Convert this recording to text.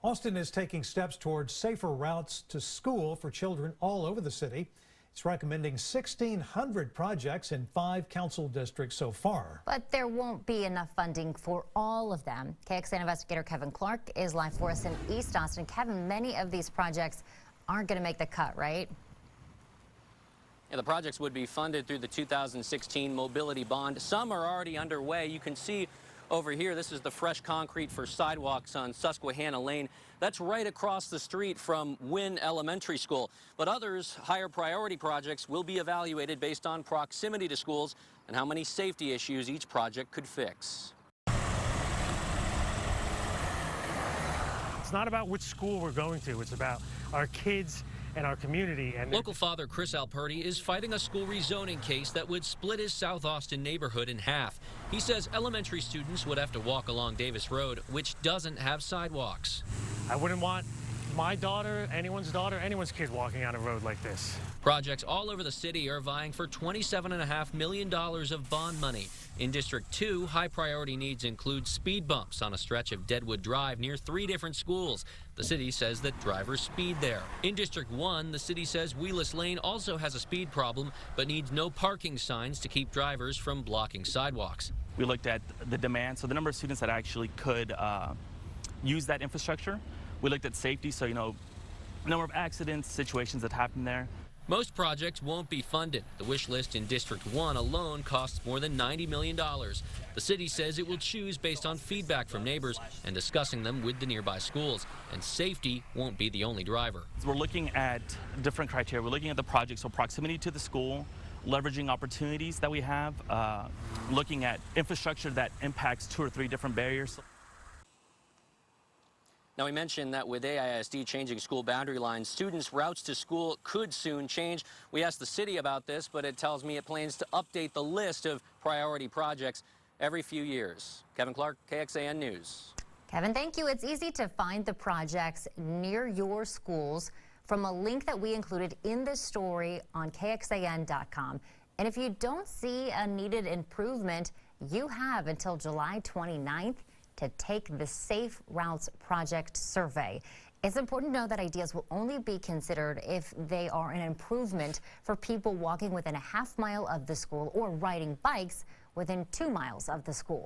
Austin is taking steps towards safer routes to school for children all over the city. It's recommending 1,600 projects in 5 council districts so far. But there won't be enough funding for all of them. KXAN investigator Kevin Clark is live for us in East Austin. Kevin, many of these projects aren't going to make the cut, right? Yeah, the projects would be funded through the 2016 Mobility Bond. Some are already underway. You can see over here, this is the fresh concrete for sidewalks on Susquehanna Lane. That's right across the street from Wynn Elementary School. But others, higher priority projects, will be evaluated based on proximity to schools and how many safety issues each project could fix. It's not about which school we're going to. It's about our kids and our community. And local father Chris Alperti is fighting a school rezoning case that would split his South Austin neighborhood in half. He says elementary students would have to walk along Davis Road, which doesn't have sidewalks. I wouldn't want my daughter, anyone's kid walking on a road like this. Projects all over the city are vying for $27.5 million of bond money. In District 2, high priority needs include speed bumps on a stretch of Deadwood Drive near 3 different schools. The city says that drivers speed there. In District 1, the city says Wheeless Lane also has a speed problem, but needs no parking signs to keep drivers from blocking sidewalks. We looked at the demand, so the number of students that actually could use that infrastructure. We looked at safety, so, number of accidents, situations that happen there. Most projects won't be funded. The wish list in District 1 alone costs more than $90 million. The city says it will choose based on feedback from neighbors and discussing them with the nearby schools. And safety won't be the only driver. We're looking at different criteria. We're looking at the projects, so proximity to the school, leveraging opportunities that we have, looking at infrastructure that impacts 2 or 3 different barriers. Now, we mentioned that with AISD changing school boundary lines, students' routes to school could soon change. We asked the city about this, but it tells me it plans to update the list of priority projects every few years. Kevin Clark, KXAN News. Kevin, thank you. It's easy to find the projects near your schools from a link that we included in this story on KXAN.com. And if you don't see a needed improvement, you have until July 29th to take the Safe Routes Project survey. It's important to know that ideas will only be considered if they are an improvement for people walking within a half mile of the school or riding bikes within 2 miles of the school.